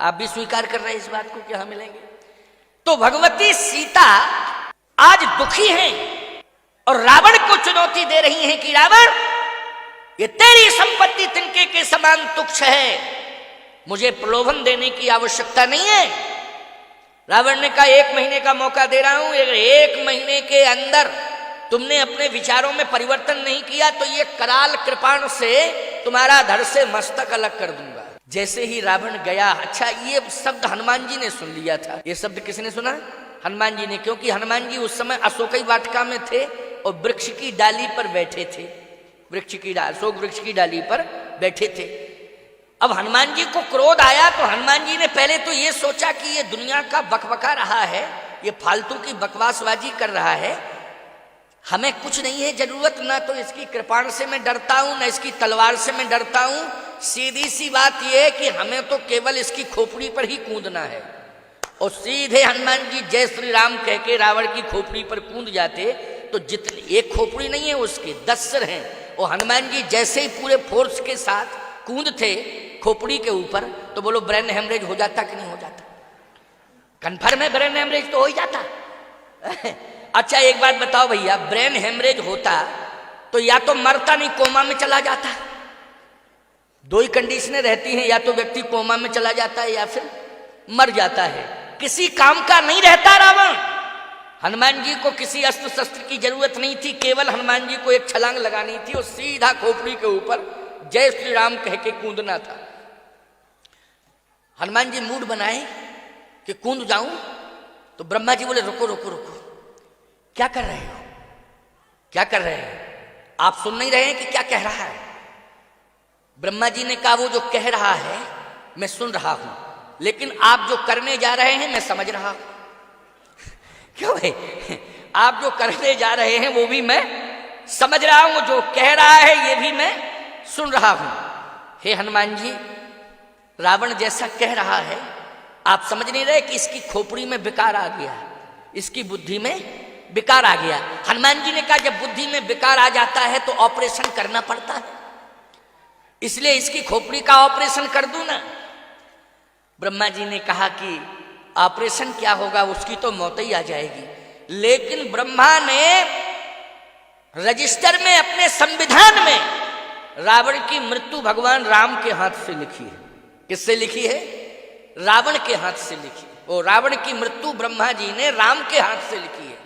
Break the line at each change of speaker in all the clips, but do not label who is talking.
आप भी स्वीकार कर रहे हैं इस बात को कि हाँ मिलेंगे। तो भगवती सीता आज दुखी हैं और रावण को चुनौती दे रही हैं कि रावण, ये तेरी संपत्ति तिनके के समान तुच्छ है, मुझे प्रलोभन देने की आवश्यकता नहीं है। रावण ने कहा 1 महीने का मौका दे रहा हूं, 1 महीने के अंदर तुमने अपने विचारों में परिवर्तन नहीं किया तो ये कराल कृपाण से तुम्हारा धड़ से मस्तक अलग कर दूंगा। जैसे ही रावण गया, अच्छा ये शब्द हनुमान जी ने सुन लिया था। ये शब्द किसने सुना? हनुमान जी ने, क्योंकि हनुमान जी उस समय अशोकई वाटिका में थे और वृक्ष की डाली पर बैठे थे, अशोक वृक्ष की डाली पर बैठे थे। अब हनुमान जी को क्रोध आया तो हनुमान जी ने पहले तो ये सोचा कि ये दुनिया का बकबका रहा है, ये फालतू की बकवासबाजी कर रहा है, हमें कुछ नहीं है जरूरत, ना तो इसकी कृपाण से मैं डरता हूं ना इसकी तलवार से मैं डरता हूं। सीधी सी बात यह है कि हमें तो केवल इसकी खोपड़ी पर ही कूदना है। और सीधे हनुमान जी जय श्री राम कह के रावण की खोपड़ी पर कूद जाते तो जितनी, एक खोपड़ी नहीं है उसके 10 सिर हैं, और हनुमान जी जैसे ही पूरे फोर्स के साथ कूद थे खोपड़ी के ऊपर, तो बोलो ब्रेन हेमरेज हो जाता कि नहीं हो जाता? कन्फर्म है ब्रेन हेमरेज तो हो ही जाता। अच्छा एक बात बताओ भैया, ब्रेन हेमरेज होता तो या तो मरता नहीं, कोमा में चला जाता। 2 ही कंडीशनें रहती हैं, या तो व्यक्ति कोमा में चला जाता है या फिर मर जाता है। किसी काम का नहीं रहता रावण। हनुमान जी को किसी अस्त्र शस्त्र की जरूरत नहीं थी, केवल हनुमान जी को एक छलांग लगानी थी और सीधा खोपड़ी के ऊपर जय श्री राम कह के कूदना था। हनुमान जी मूड बनाए कि कूद जाऊं, तो ब्रह्मा जी बोले रुको रुको रुको, क्या कर रहे हो, क्या कर रहे हैं? आप सुन नहीं रहे हैं कि क्या कह रहा है? ब्रह्मा जी ने कहा वो जो कह रहा है मैं सुन रहा हूं, लेकिन आप जो करने जा रहे हैं मैं समझ रहा हूं। क्यों है? आप जो करने जा रहे हैं वो भी मैं समझ रहा हूं, जो कह रहा है ये भी मैं सुन रहा हूं। हे हनुमान जी, रावण जैसा कह रहा है आप समझ नहीं रहे कि इसकी खोपड़ी में विकार आ गया, इसकी बुद्धि में विकार आ गया। हनुमान जी ने कहा जब बुद्धि में विकार आ जाता है तो ऑपरेशन करना पड़ता है, इसलिए इसकी खोपड़ी का ऑपरेशन कर दूं ना। ब्रह्मा जी ने कहा कि ऑपरेशन क्या होगा, उसकी तो मौत ही आ जाएगी। लेकिन ब्रह्मा ने रजिस्टर में, अपने संविधान में रावण की मृत्यु भगवान राम के हाथ से लिखी है। किससे लिखी है? रावण के हाथ से लिखी। और रावण की मृत्यु ब्रह्मा जी ने राम के हाथ से लिखी है।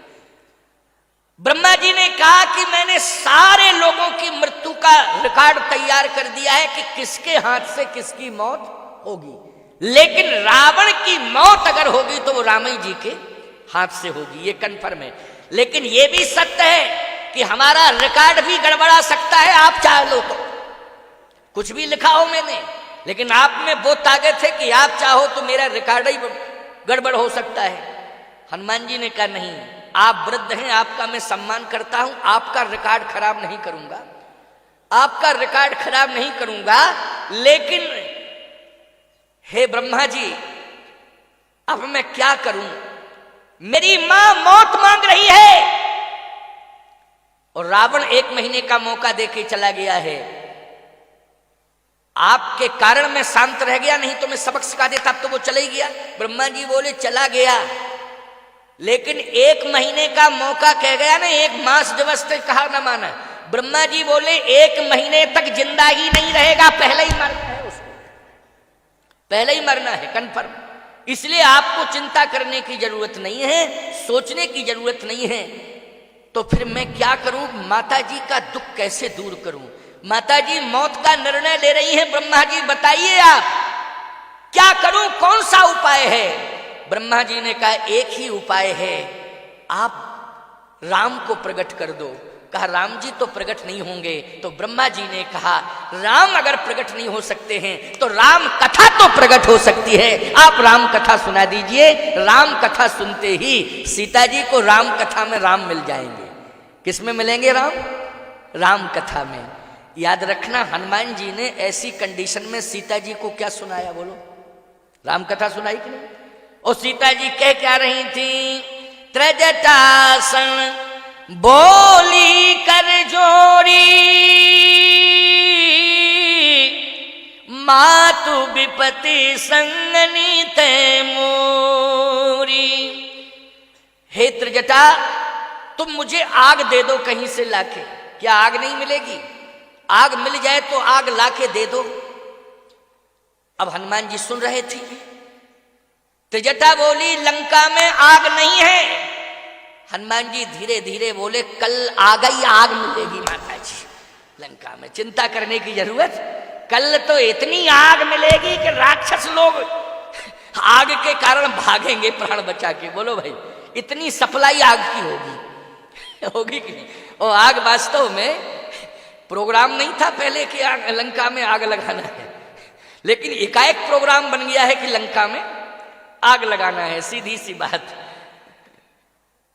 ब्रह्मा जी ने कहा कि मैंने सारे लोगों की मृत्यु का रिकॉर्ड तैयार कर दिया है कि किसके हाथ से किसकी मौत होगी, लेकिन रावण की मौत अगर होगी तो वो राम जी के हाथ से होगी, ये कन्फर्म है। लेकिन ये भी सत्य है कि हमारा रिकॉर्ड भी गड़बड़ा सकता है, आप चाह लो तो कुछ भी लिखा हो मैंने, लेकिन आप में वो ताकत है कि आप चाहो तो मेरा रिकॉर्ड ही गड़बड़ हो सकता है। हनुमान जी ने कहा नहीं, आप वृद्ध हैं, आपका मैं सम्मान करता हूं, आपका रिकॉर्ड खराब नहीं करूंगा, आपका रिकॉर्ड खराब नहीं करूंगा। लेकिन हे ब्रह्मा जी, अब मैं क्या करूं? मेरी मां मौत मांग रही है और रावण 1 महीने का मौका देके चला गया है। आपके कारण मैं शांत रह गया, नहीं तो मैं सबक सिखा देता, अब तो वो चला ही गया। ब्रह्मा जी बोले चला गया, लेकिन 1 महीने का मौका कह गया ना, 1 मास दिवस तक कहा ना माना। ब्रह्मा जी बोले 1 महीने तक जिंदा ही नहीं रहेगा, पहले ही मरना है उसको, पहले ही मरना है कन्फर्म। इसलिए आपको चिंता करने की जरूरत नहीं है, सोचने की जरूरत नहीं है। तो फिर मैं क्या करूं? माता जी का दुख कैसे दूर करूं? माता जी मौत का निर्णय ले रही हैं। ब्रह्मा जी बताइए आप क्या करूं, कौन सा उपाय है? ब्रह्मा जी ने कहा एक ही उपाय है, आप राम को प्रकट कर दो। कहा राम जी तो प्रकट नहीं होंगे। तो ब्रह्मा जी ने कहा राम अगर प्रकट नहीं हो सकते हैं तो राम कथा तो प्रकट हो सकती है, आप राम कथा सुना दीजिए। राम कथा सुनते ही सीता जी को राम कथा में राम मिल जाएंगे। किस में मिलेंगे राम? राम कथा में। याद रखना, हनुमान जी ने ऐसी कंडीशन में सीता जी को क्या सुनाया? बोलो, राम कथा सुनाई कि नहीं? और सीता जी कह क्या रही थी? त्रजटासन बोली कर जोड़ी, मातु विपति संगनी त्रिजटा तुम मुझे आग दे दो कहीं से लाके। क्या आग नहीं मिलेगी? आग मिल जाए तो आग लाके दे दो। अब हनुमान जी सुन रहे थे। त्रिजटा बोली लंका में आग नहीं है। हनुमान जी धीरे धीरे बोले कल आ गई आग मिलेगी माता जी लंका में, चिंता करने की जरूरत। कल तो इतनी आग मिलेगी कि राक्षस लोग आग के कारण भागेंगे प्राण बचा के। बोलो भाई, इतनी सप्लाई आग की होगी होगी कि नहीं? और आग वास्तव में प्रोग्राम नहीं था पहले कि आग लंका में आग लगाना है, लेकिन एकाएक प्रोग्राम बन गया है कि लंका में आग लगाना है। सीधी सी बात।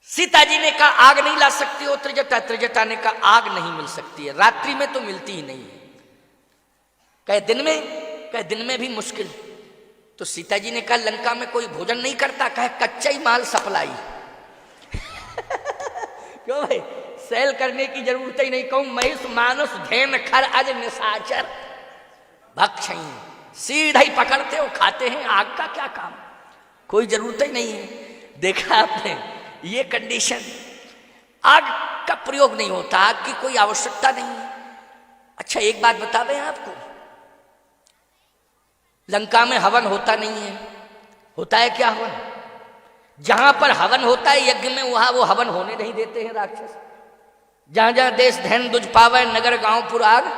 सीता जी ने कहा आग नहीं ला सकती हो त्रिजटा। त्रिजटा ने कहा आग नहीं मिल सकती है, रात्रि में तो मिलती ही नहीं है। कहे दिन में? कहे दिन में भी मुश्किल। तो सीता जी ने कहा लंका में कोई भोजन नहीं करता। कहे कच्चा ही माल सप्लाई क्यों भाई, सेल करने की जरूरत ही नहीं। कहूं महिष मानुष धेन खर अज निशाचर भक्षण, सीधा ही पकड़ते हो खाते हैं। आग का क्या काम, कोई जरूरत ही नहीं है। देखा आपने ये कंडीशन, आग का प्रयोग नहीं होता, आग की कोई आवश्यकता नहीं है। अच्छा एक बात बता दें आपको, लंका में हवन होता नहीं है। होता है क्या हवन? जहां पर हवन होता है यज्ञ में, वहां वो हवन होने नहीं देते हैं राक्षस। जहां जहां देश धन दुज पावे, नगर गांवपुर आग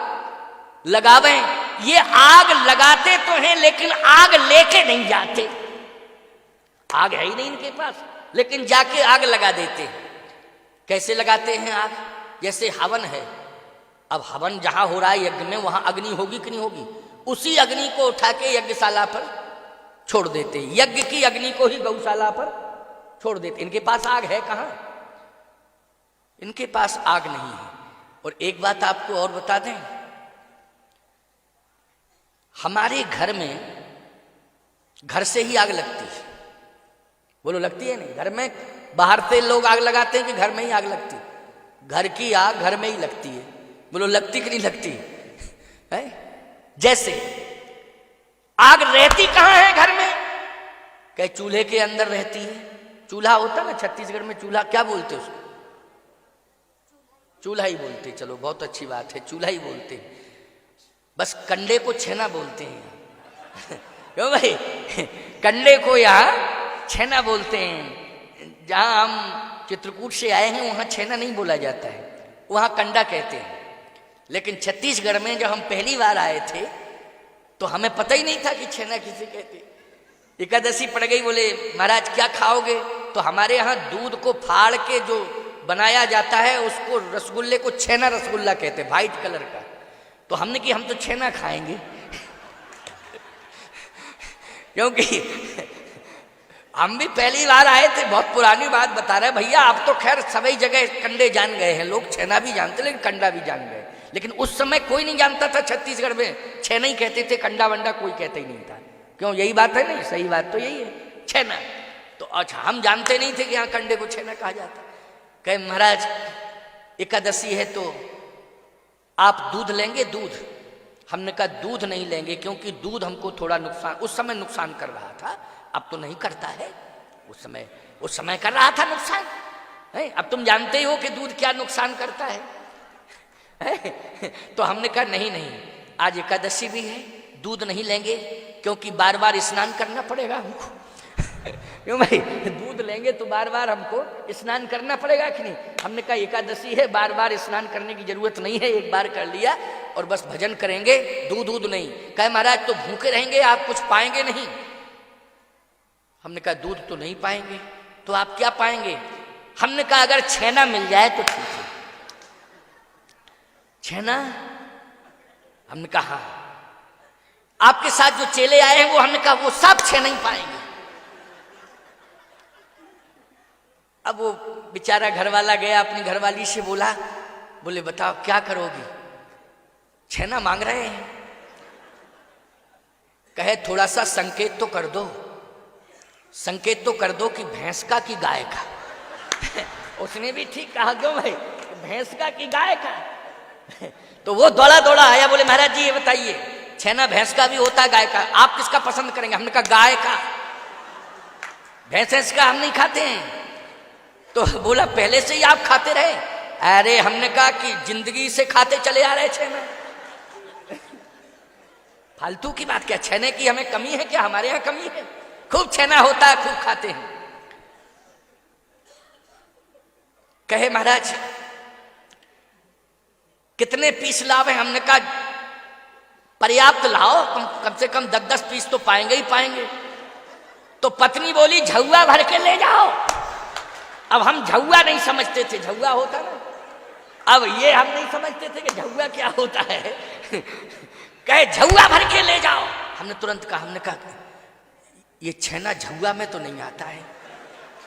लगावे। ये आग लगाते तो हैं लेकिन आग लेके नहीं जाते। आग है ही नहीं इनके पास, लेकिन जाके आग लगा देते हैं। कैसे लगाते हैं आग? जैसे हवन है, अब हवन जहां हो रहा है यज्ञ में, वहां अग्नि होगी कि नहीं होगी? उसी अग्नि को उठा के यज्ञशाला पर छोड़ देते हैं। यज्ञ की अग्नि को ही गौशाला पर छोड़ देते। इनके पास आग है कहां? इनके पास आग नहीं है। और एक बात आपको और बता दें, हमारे घर में घर से ही आग लगती है। बोलो लगती है नहीं? घर में बाहर से लोग आग लगाते हैं कि घर में ही आग लगती है? घर की आग घर में ही लगती है। बोलो लगती कि नहीं लगती है? जैसे आग रहती कहां है घर में? क्या चूल्हे के अंदर रहती है? चूल्हा होता ना, छत्तीसगढ़ में चूल्हा क्या बोलते उसको? चूल्हा ही बोलते। चलो बहुत अच्छी बात है, चूल्हा ही बोलते हैं। बस कंडे को छेना बोलते हैं क्यों भाई? कंडे को यहाँ छेना बोलते हैं। जहां हम चित्रकूट से आए हैं वहां छेना नहीं बोला जाता है, वहां कंडा कहते हैं। लेकिन छत्तीसगढ़ में जब हम पहली बार आए थे तो हमें पता ही नहीं था कि छेना किसे कहते। एकादशी पड़ गई, बोले महाराज क्या खाओगे? तो हमारे यहाँ दूध को फाड़ के जो बनाया जाता है उसको, रसगुल्ले को छेना रसगुल्ला कहते हैं, व्हाइट कलर का। तो हमने कि हम तो छेना खाएंगे क्योंकि हम भी पहली बार आए थे। बहुत पुरानी बात बता रहे भैया, आप तो खैर सभी जगह कंडे जान गए हैं, लोग छेना भी जानते लेकिन कंडा भी जान गए। लेकिन उस समय कोई नहीं जानता था छत्तीसगढ़ में, छेना ही कहते थे, कंडा वंडा कोई कहते ही नहीं था। क्यों? यही बात है नहीं? सही बात तो यही है, छेना। तो अच्छा हम जानते नहीं थे कि यहाँ कंडे को छेना कहा जाता। कहे महाराज एकादशी है तो आप दूध लेंगे? दूध? हमने कहा दूध नहीं लेंगे क्योंकि दूध हमको थोड़ा नुकसान, उस समय नुकसान कर रहा था, अब तो नहीं करता है। उस समय कर रहा था नुकसान है। अब तुम जानते ही हो कि दूध क्या नुकसान करता है तो हमने कहा नहीं नहीं, आज एकादशी भी है, दूध नहीं लेंगे क्योंकि बार बार स्नान करना पड़ेगा हमको क्यों भाई? दूध लेंगे तो बार बार हमको स्नान करना पड़ेगा कि नहीं? हमने कहा एकादशी है, बार बार स्नान करने की जरूरत नहीं है, एक बार कर लिया और बस भजन करेंगे, दूध नहीं। कहे महाराज तो भूखे रहेंगे, आप कुछ पाएंगे नहीं। हमने कहा दूध तो नहीं पाएंगे, तो आप क्या पाएंगे? हमने कहा अगर छेना मिल जाए तो ठीक है। छेना? हमने कहा हाँ। आपके साथ जो चेले आए हैं वो, हमने कहा वो सब छेना ही पाएंगे। अब वो बेचारा घरवाला गया, अपनी घरवाली से बोला, बोले बताओ क्या करोगी? छेना मांग रहे हैं। कहे थोड़ा सा संकेत तो कर दो, संकेत तो कर दो कि भैंस का कि गाय का उसने भी ठीक कहा, क्यों भाई? भैंस का कि गाय का तो वो दौड़ा दौड़ा आया, बोले महाराज जी ये बताइए, छेना भैंस का भी होता है गाय का, आप किसका पसंद करेंगे? हमने कहा गाय का, भैंस का हम नहीं खाते हैं। तो बोला पहले से ही आप खाते रहे? अरे हमने कहा कि जिंदगी से खाते चले आ रहे छेना। फालतू की बात क्या, छेने की हमें कमी है क्या? हमारे यहां कमी है, खूब छेना होता है, खूब खाते हैं। कहे महाराज कितने पीस लावे? हमने कहा पर्याप्त लाओ, कम से कम 10-10 पीस तो पाएंगे ही पाएंगे। तो पत्नी बोली झौआ भर के ले जाओ। अब हम झौआ नहीं समझते थे, झौआ होता ना, अब ये हम नहीं समझते थे कि झौआ क्या होता है। कहे झौआ भर के ले जाओ। हमने तुरंत कहा, हमने कहा ये छेना झौआ में तो नहीं आता है,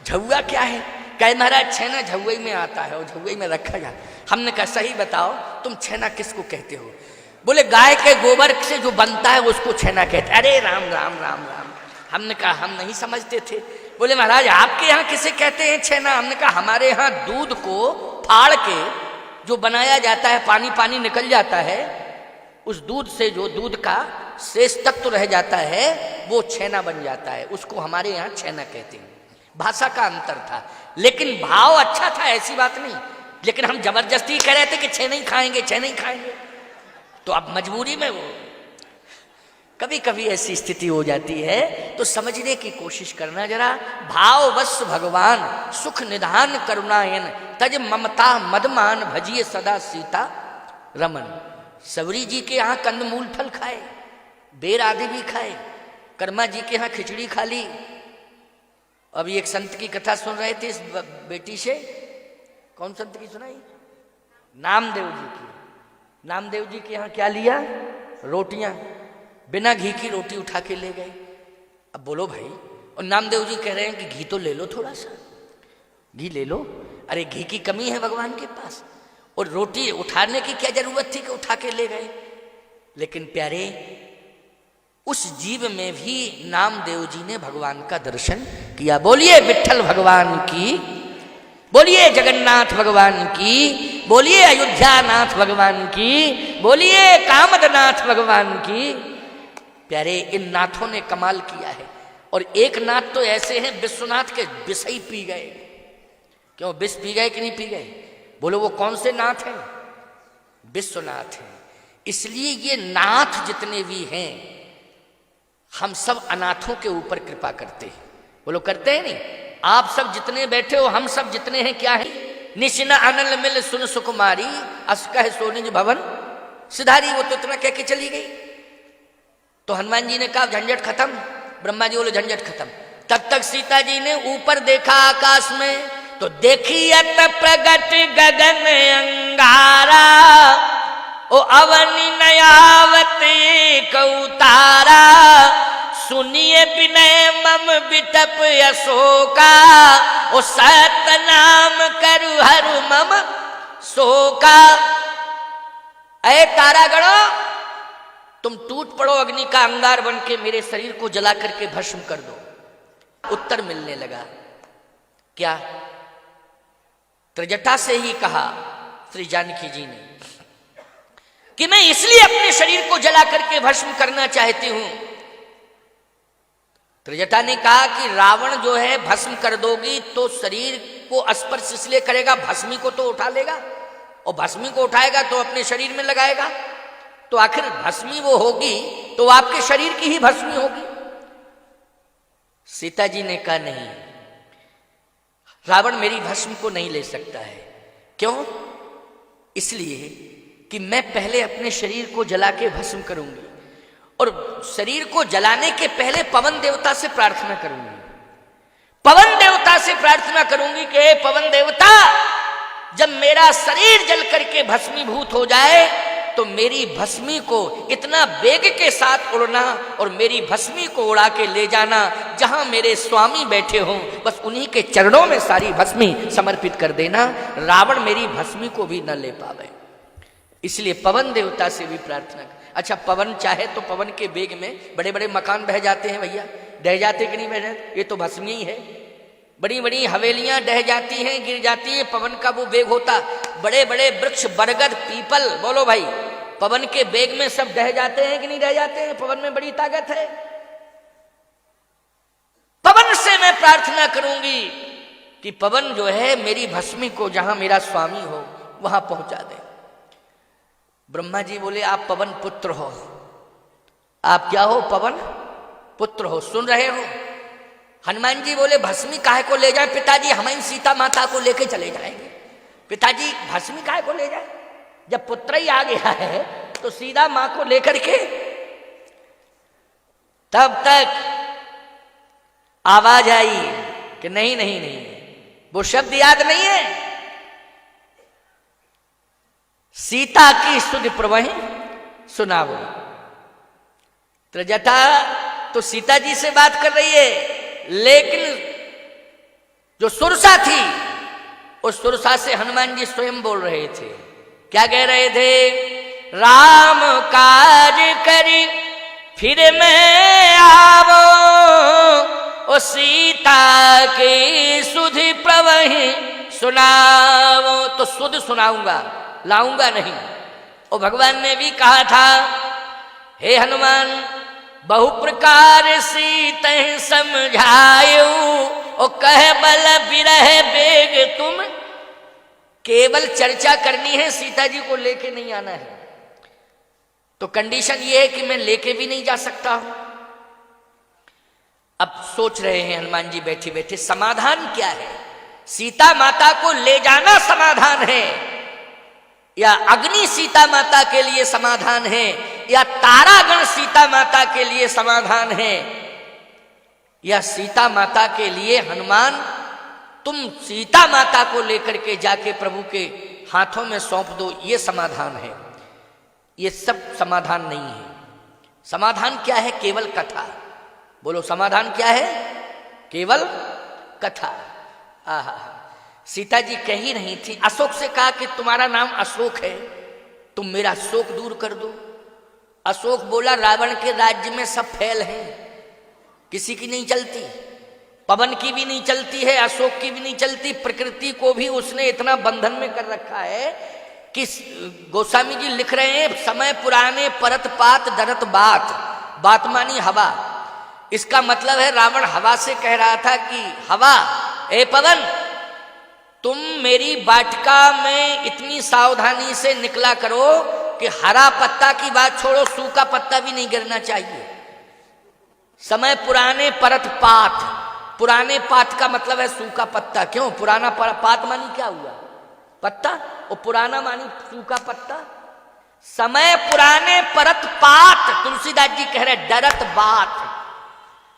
झौआ क्या है? कहे महाराज छेना झौए में आता है और झौए में रखा जाता। हमने कहा सही बताओ तुम छेना किसको कहते हो? बोले गाय के गोबर से जो बनता है उसको छेना कहते। अरे राम राम राम राम। हमने कहा हम नहीं समझते थे। बोले महाराज आपके यहाँ किसे कहते हैं छेना? हमने कहा हमारे यहाँ दूध को फाड़ के जो बनाया जाता है, पानी पानी निकल जाता है, उस दूध से जो दूध का शेष तत्व रह जाता है वो छेना बन जाता है, उसको हमारे यहाँ छेना कहते हैं। भाषा का अंतर था, लेकिन भाव अच्छा था, ऐसी बात नहीं। लेकिन हम जबरदस्ती कह रहे थे कि छेना ही खाएंगे, छेना ही खाएंगे। तो अब मजबूरी में वो कभी कभी ऐसी स्थिति हो जाती है, तो समझने की कोशिश करना जरा। भाववश भगवान सुख निधान करुणायन तज ममता मदमान भजिए सदा सीता रमन। सबरी जी के यहाँ कंदमूल फल खाए, बेर आदि भी खाए, कर्मा जी के यहाँ खिचड़ी खा ली। अभी एक संत की कथा सुन रहे थे इस बेटी से। कौन संत की सुनाई? नामदेव जी की। नामदेव जी के यहाँ क्या लिया? रोटियां, बिना घी की रोटी उठा के ले गए। अब बोलो भाई, और नामदेव जी कह रहे हैं कि घी तो ले लो, थोड़ा सा घी ले लो। अरे घी की कमी है भगवान के पास, और रोटी उठाने की क्या जरूरत थी कि उठा के ले गए। लेकिन प्यारे, उस जीव में भी नामदेव जी ने भगवान का दर्शन किया। बोलिए विट्ठल भगवान की, बोलिए जगन्नाथ भगवान की, बोलिए अयोध्यानाथ भगवान की, बोलिए कामदनाथ भगवान की। प्यारे, इन नाथों ने कमाल किया है। और एक नाथ तो ऐसे हैं विश्वनाथ के विष ही पी गए। क्यों विष पी गए कि नहीं पी गए? बोलो वो कौन से नाथ हैं? विश्वनाथ हैं। इसलिए ये नाथ जितने भी हैं, हम सब अनाथों के ऊपर कृपा करते हैं। बोलो करते हैं नहीं? आप सब जितने बैठे हो, हम सब जितने हैं, क्या है? निशिन अनल मिल सुन सुकुमारी अस कह सोनिज भवन सिधारी। वो तो इतना कह के चली गई। तो हनुमान जी ने कहा झंझट खत्म, ब्रह्मा जी बोले झंझट खत्म। तब तक सीता जी ने ऊपर देखा आकाश में, तो देखी अत प्रगट गगन अंगारा, ओ अवनि नयावते कौतारा, सुनिए विनय मम बिटप अशोका, ओ सतनाम करु हरु मम शोका। अय तारागणों, तुम टूट पड़ो अग्नि का अंगार बन के, मेरे शरीर को जला करके भस्म कर दो। उत्तर मिलने लगा। क्या? त्रिजटा से ही कहा श्री जानकी जी ने कि मैं इसलिए अपने शरीर को जला करके भस्म करना चाहती हूं। त्रिजटा ने कहा कि रावण जो है भस्म कर दोगी तो शरीर को स्पर्श इसलिए करेगा, भस्मी को तो उठा लेगा, और भस्मी को उठाएगा तो अपने शरीर में लगाएगा, तो आखिर भस्मी वो होगी तो आपके शरीर की ही भस्मी होगी। सीता जी ने कहा नहीं, रावण मेरी भस्म को नहीं ले सकता है। क्यों? इसलिए कि मैं पहले अपने शरीर को जला के भस्म करूंगी, और शरीर को जलाने के पहले पवन देवता से प्रार्थना करूंगी। पवन देवता से प्रार्थना करूंगी कि हे पवन देवता, जब मेरा शरीर जल करके भस्मीभूत हो जाए तो मेरी भस्मी को इतना वेग के साथ उड़ना और मेरी भस्मी को उड़ा के ले जाना जहां मेरे स्वामी बैठे हों, बस उन्हीं के चरणों में सारी भस्मी समर्पित कर देना, रावण मेरी भस्मी को भी न ले पावे। इसलिए पवन देवता से भी प्रार्थना। अच्छा, पवन चाहे तो पवन के वेग में बड़े बड़े मकान बह जाते हैं भैया, ढह जाते कि नहीं बह जाते? ये तो भस्मी ही है। बड़ी बड़ी हवेलियां ढह जाती हैं, गिर जाती हैं, पवन का वो वेग होता। बड़े बड़े वृक्ष, बरगद, पीपल, बोलो भाई, पवन के वेग में सब ढह जाते हैं कि नहीं ढह जाते हैं? पवन में बड़ी ताकत है। पवन से मैं प्रार्थना करूंगी कि पवन जो है मेरी भस्मी को जहां मेरा स्वामी हो वहां पहुंचा दे। ब्रह्मा जी बोले आप पवन पुत्र हो। आप क्या हो? पवन पुत्र हो। सुन रहे हो? हनुमान जी बोले भस्मी काहे को ले जाए पिताजी, हम सीता माता को लेके चले जाएंगे। पिताजी भस्मी काहे को ले जाए, जब पुत्र ही आ गया है तो सीधा मां को लेकर के। तब तक आवाज आई कि नहीं नहीं नहीं, वो शब्द याद नहीं है। सीता की सुध प्रवहि सुनावो। त्रिजटा तो सीता जी से बात कर रही है, लेकिन जो सुरसा थी उस सुरसा से हनुमान जी स्वयं बोल रहे थे। क्या कह रहे थे? राम काज करी फिर मैं आवो, ओ सीता की सुध प्रवहि सुनावो। तो सुध सुनाऊंगा, लाऊंगा नहीं। और भगवान ने भी कहा था, हे हनुमान बहु प्रकार सीत समझायो, और कह बल बिरह बेग तुम। केवल चर्चा करनी है, सीता जी को लेके नहीं आना है। तो कंडीशन ये है कि मैं लेके भी नहीं जा सकता हूं। अब सोच रहे हैं हनुमान जी बैठे बैठे समाधान क्या है। सीता माता को ले जाना समाधान है, या अग्नि सीता माता के लिए समाधान है, या तारागण सीता माता के लिए समाधान है, या सीता माता के लिए हनुमान तुम सीता माता को लेकर के जाके प्रभु के हाथों में सौंप दो, ये समाधान है। ये सब समाधान नहीं है। समाधान क्या है? केवल कथा। बोलो समाधान क्या है? केवल कथा। आहा, सीता जी कह ही नहीं थी। अशोक से कहा कि तुम्हारा नाम अशोक है, तुम मेरा शोक दूर कर दो। अशोक बोला रावण के राज्य में सब फैल हैं, किसी की नहीं चलती, पवन की भी नहीं चलती है, अशोक की भी नहीं चलती। प्रकृति को भी उसने इतना बंधन में कर रखा है कि गोस्वामी जी लिख रहे हैं, समय पुराने परत पात डरत बात, बात मानी हवा। इसका मतलब है रावण हवा से कह रहा था कि हवा, ए पवन, तुम मेरी वाटिका में इतनी सावधानी से निकला करो कि हरा पत्ता की बात छोड़ो, सूखा पत्ता भी नहीं गिरना चाहिए। समय पुराने परत पात, पुराने पात का मतलब है सूखा पत्ता। क्यों? पुराना पात मानी क्या हुआ? पत्ता, और पुराना मानी सूखा पत्ता। समय पुराने परत पात, तुलसीदास जी कह रहे डरत बात।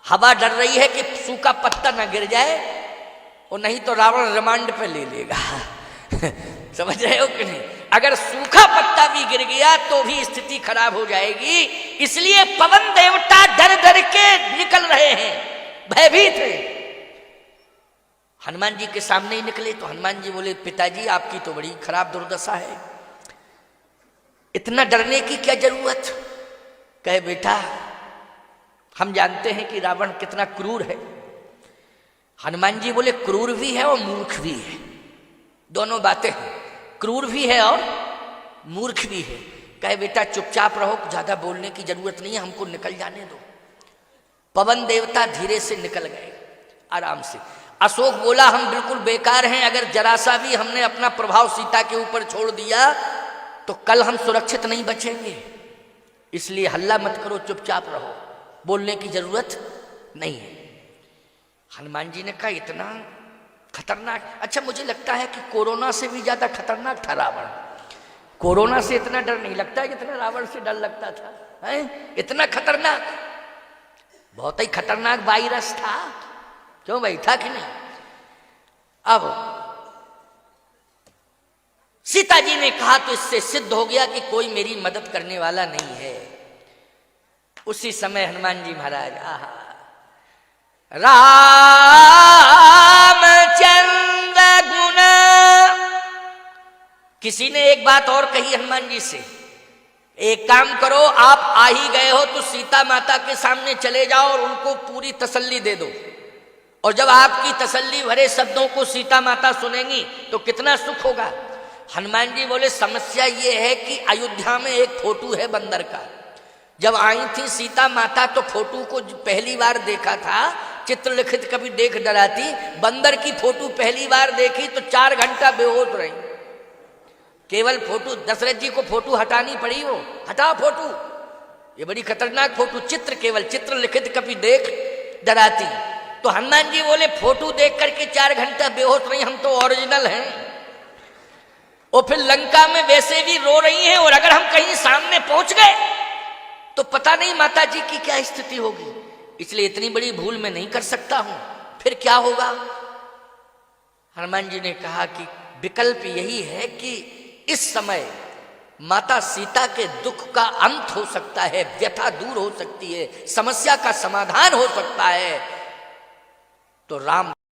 हवा डर रही है कि सूखा पत्ता ना गिर जाए, और नहीं तो रावण रिमांड पे ले लेगा। समझ रहे हो कि नहीं? अगर सूखा पत्ता भी गिर गया तो भी स्थिति खराब हो जाएगी। इसलिए पवन देवता डर डर के निकल रहे हैं, भयभीत है। हनुमान जी के सामने ही निकले तो हनुमान जी बोले पिताजी आपकी तो बड़ी खराब दुर्दशा है, इतना डरने की क्या जरूरत। कहे बेटा हम जानते हैं कि रावण कितना क्रूर है। हनुमान जी बोले क्रूर भी है और मूर्ख भी है, दोनों बातें हैं, क्रूर भी है और मूर्ख भी है। कहे बेटा चुपचाप रहो, ज्यादा बोलने की जरूरत नहीं है, हमको निकल जाने दो। पवन देवता धीरे से निकल गए आराम से। अशोक बोला हम बिल्कुल बेकार हैं, अगर जरा सा भी हमने अपना प्रभाव सीता के ऊपर छोड़ दिया तो कल हम सुरक्षित नहीं बचेंगे, इसलिए हल्ला मत करो, चुपचाप रहो, बोलने की जरूरत नहीं है। हनुमान जी ने कहा इतना खतरनाक, अच्छा मुझे लगता है कि कोरोना से भी ज्यादा खतरनाक था रावण। कोरोना से इतना डर नहीं लगता जितना रावण से डर लगता था, है? इतना खतरनाक, बहुत ही खतरनाक वायरस था। क्यों भाई, था कि नहीं? अब सीता जी ने कहा तो इससे सिद्ध हो गया कि कोई मेरी मदद करने वाला नहीं है। उसी समय हनुमान जी महाराज रामचंद्र गुण। किसी ने एक बात और कही हनुमान जी से, एक काम करो आप आ ही गए हो तो सीता माता के सामने चले जाओ और उनको पूरी तसल्ली दे दो, और जब आपकी तसल्ली भरे शब्दों को सीता माता सुनेंगी तो कितना सुख होगा। हनुमान जी बोले समस्या ये है कि अयोध्या में एक फोटो है बंदर का। जब आई थी सीता माता तो फोटो को पहली बार देखा था, चित्रलिखित कभी देख डराती। बंदर की फोटो पहली बार देखी तो 4 घंटा बेहोश रही। केवल फोटो, दशरथ जी को फोटो हटानी पड़ी, वो हटा फोटो, ये बड़ी खतरनाक फोटो। चित्र, केवल चित्रलिखित कभी देख डराती। तो हनुमान जी बोले फोटो देख करके 4 घंटा बेहोश रही, हम तो ओरिजिनल हैं। और फिर लंका में वैसे भी रो रही हैं, और अगर हम कहीं सामने पहुंच गए तो पता नहीं माता जी की क्या स्थिति होगी, इसलिए इतनी बड़ी भूल मैं नहीं कर सकता हूं, फिर क्या होगा। हनुमान जी ने कहा कि विकल्प यही है कि इस समय माता सीता के दुख का अंत हो सकता है, व्यथा दूर हो सकती है, समस्या का समाधान हो सकता है। तो राम